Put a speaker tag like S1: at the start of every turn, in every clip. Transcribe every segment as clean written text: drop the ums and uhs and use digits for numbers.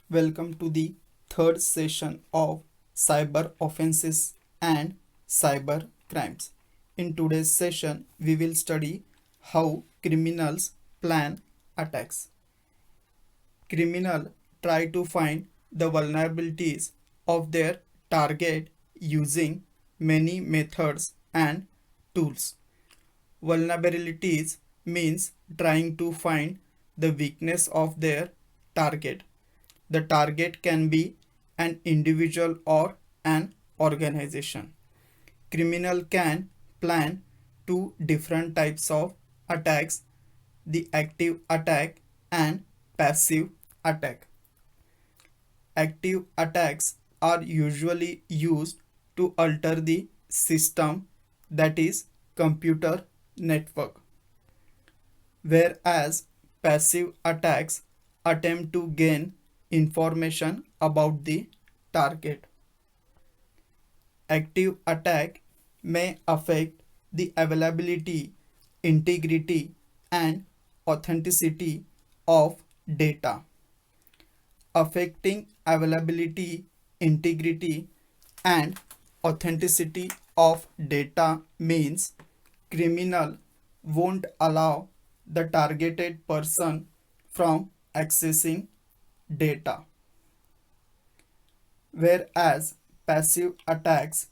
S1: Welcome to the third session of cyber offenses and cyber crimes. In today's session, we will study how criminals plan attacks. Criminals try to find the vulnerabilities of their target using many methods and tools. Vulnerabilities means trying to find the weakness of their target. The target can be an individual or an organization. Criminal can plan two different types of attacks, the active attack and passive attack. Active attacks are usually used to alter the system, that is computer network, whereas passive attacks attempt to gain information about the target. Active attack may affect the availability, integrity, and authenticity of data. Affecting availability, integrity, and authenticity of data means criminal won't allow the targeted person from accessing data, whereas passive attacks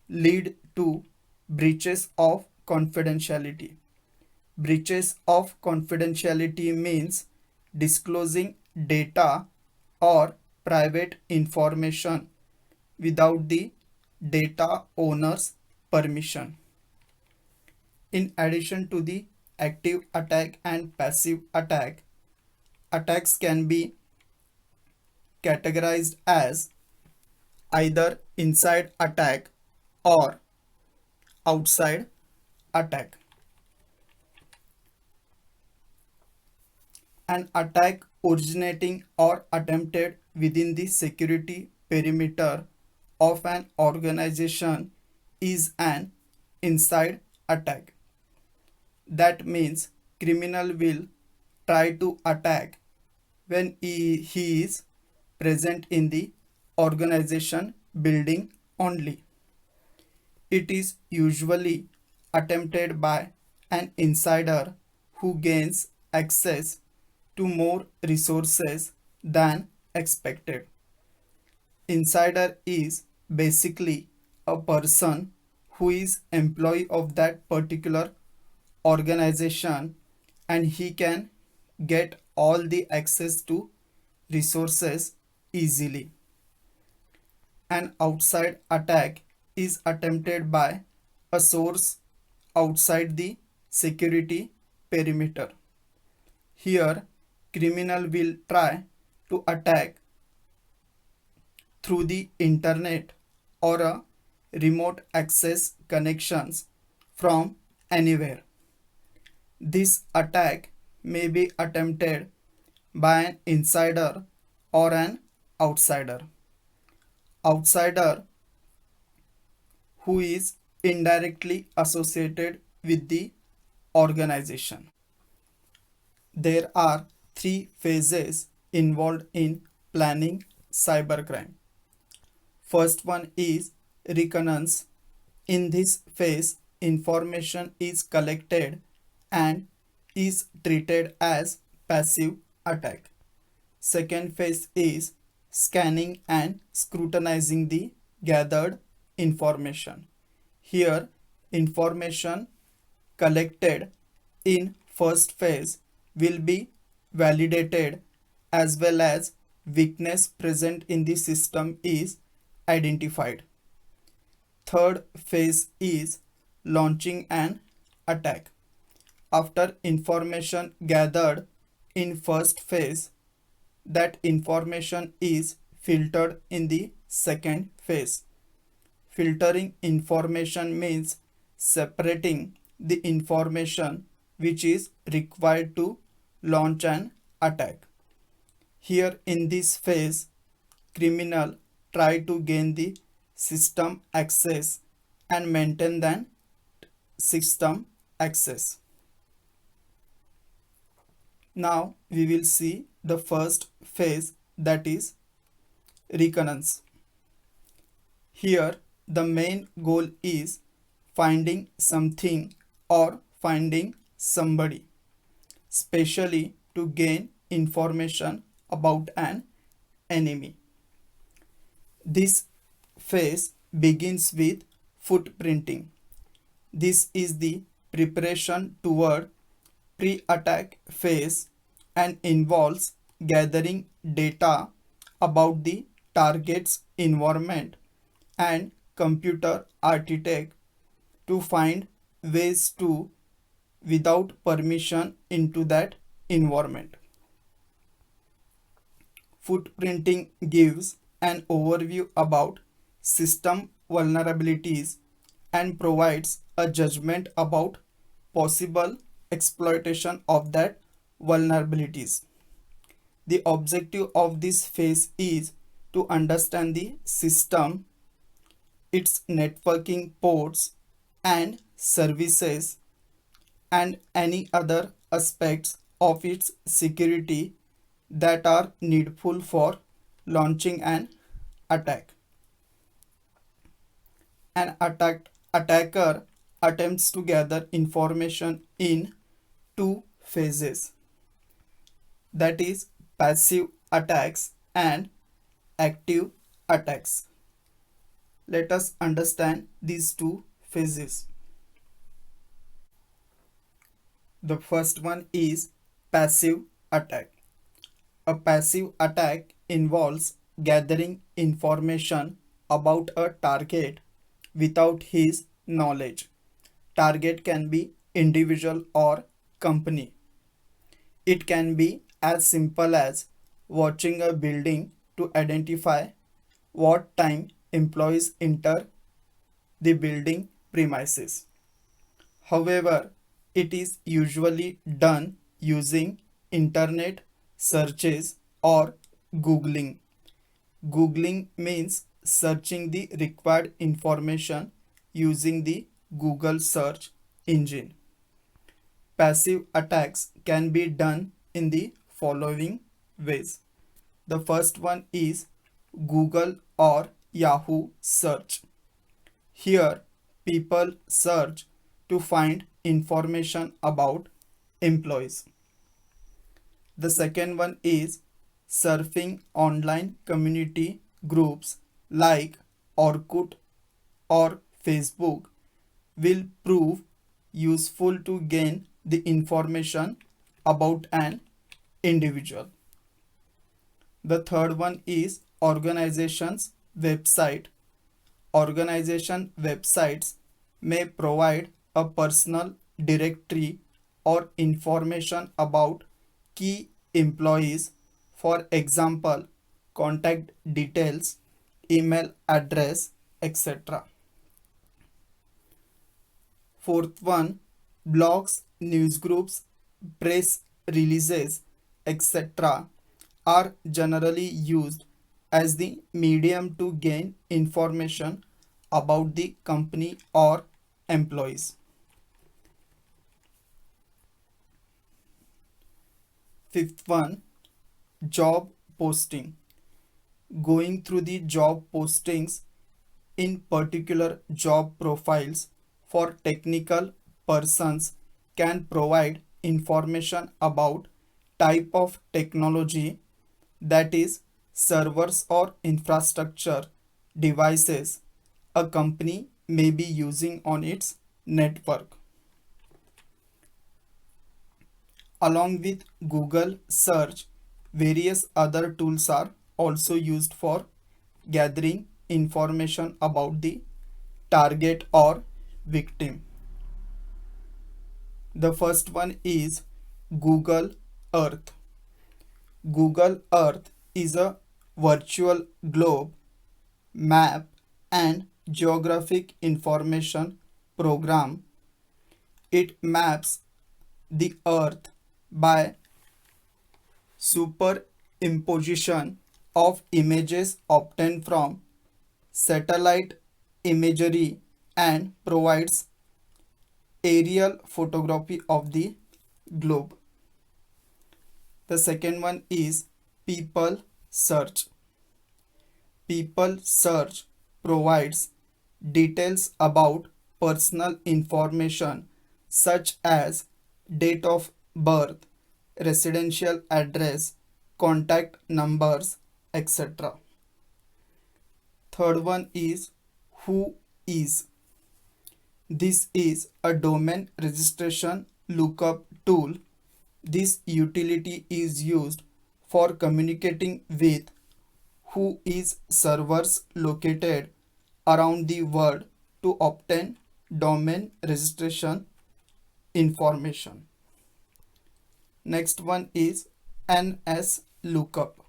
S1: lead to breaches of confidentiality. Breaches of confidentiality means disclosing data or private information without the data owner's permission. In addition to the active attack and passive attack, attacks can be categorized as either inside attack or outside attack. An attack originating or attempted within the security perimeter of an organization is an inside attack. That means criminal will try to attack when he is present in the organization building only. It is usually attempted by an insider who gains access to more resources than expected. Insider is basically a person who is employee of that particular organization, and he can get all the access to resources easily. An outside attack is attempted by a source outside the security perimeter. Here, criminal will try to attack through the internet or a remote access connections from anywhere. This attack may be attempted by an insider or an outsider. Outsider who is indirectly associated with the organization. There are three phases involved in planning cybercrime. First one is reconnaissance. In this phase, information is collected and is treated as passive attack. Second phase is scanning and scrutinizing the gathered information. Here, information collected in first phase will be validated as well as weakness present in the system is identified. Third phase is launching an attack. After information gathered in first phase, that information is filtered in the second phase. Filtering information means separating the information which is required to launch an attack. Here in this phase, criminal try to gain the system access and maintain that system access. Now we will see the first phase, that is reconnaissance. Here, the main goal is finding something or finding somebody, especially to gain information about an enemy. This phase begins with footprinting. This is the preparation toward pre-attack phase and involves gathering data about the target's environment and computer architect to find ways to without permission into that environment. Footprinting gives an overview about system vulnerabilities and provides a judgment about possible exploitation of that vulnerabilities. The objective of this phase is to understand the system, its networking ports and services, and any other aspects of its security that are needful for launching an attack. An attacker attempts to gather information in two phases, that is passive attacks and active attacks. Let us understand these two phases. The first one is passive attack. A passive attack involves gathering information about a target without his knowledge. Target can be individual or company. It can be as simple as watching a building to identify what time employees enter the building premises. However, it is usually done using internet searches or Googling. Googling means searching the required information using the Google search engine. Passive attacks can be done in the following ways. The first one is Google or Yahoo search. Here, people search to find information about employees. The second one is surfing online community groups like Orkut or Facebook will prove useful to gain the information about an individual. The third one is organizations website. Organization websites may provide a personal directory or information about key employees, for example, contact details, email address, etc. Fourth one, blogs, newsgroups, press releases, etc. are generally used as the medium to gain information about the company or employees. Fifth one, job posting. Going through the job postings, in particular job profiles for technical persons, can provide information about type of technology, that is servers or infrastructure devices a company may be using on its network. Along with Google search, various other tools are also used for gathering information about the target or victim. The first one is Google Earth. Google Earth is a virtual globe map and geographic information program. It maps the Earth by superimposition of images obtained from satellite imagery and provides aerial photography of the globe. The second one is people search. People search provides details about personal information such as date of birth, residential address, contact numbers, etc. Third one is who is. This is a domain registration lookup tool. This utility is used for communicating with who is servers located around the world to obtain domain registration information. Next one is NS lookup.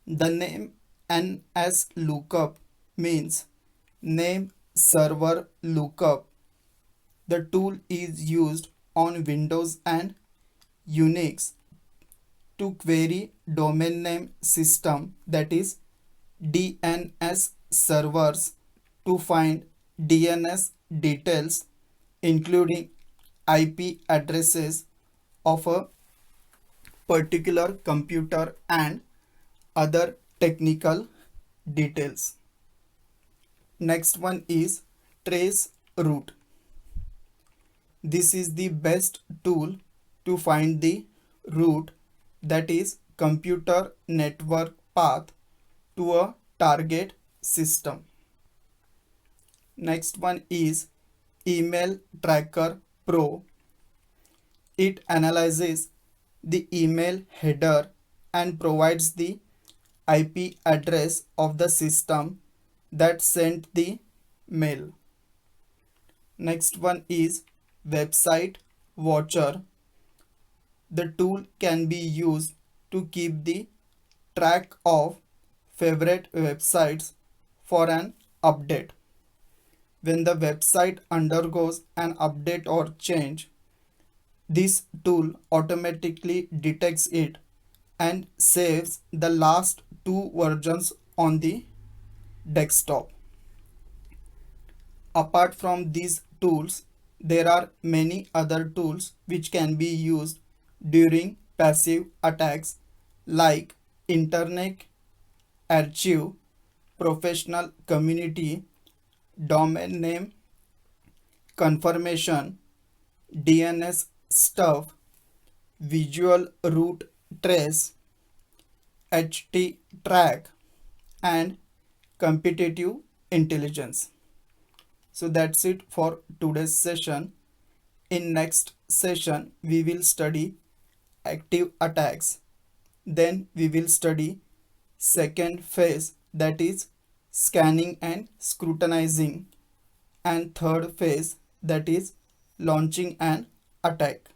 S1: The name NS lookup means name server lookup. The tool is used on Windows and Unix to query domain name system, that is DNS servers, to find DNS details including IP addresses of a particular computer and other technical details. Next one is trace route. This is the best tool to find the route, that is computer network path, to a target system. Next one is Email Tracker Pro. It analyzes the email header and provides the IP address of the system that sent the mail. Next one is Website Watcher. The tool can be used to keep the track of favorite websites for an update. When the website undergoes an update or change, this tool automatically detects it and saves the last two versions on the desktop. Apart from these tools, there are many other tools which can be used during passive attacks like Internet Archive, Professional Community, Domain Name Confirmation, DNS Stuff, Visual Root Trace, HT Track, and Competitive Intelligence. So that's it for today's session. In next session, we will study active attacks. Then we will study second phase, that is scanning and scrutinizing, and third phase, that is launching an attack.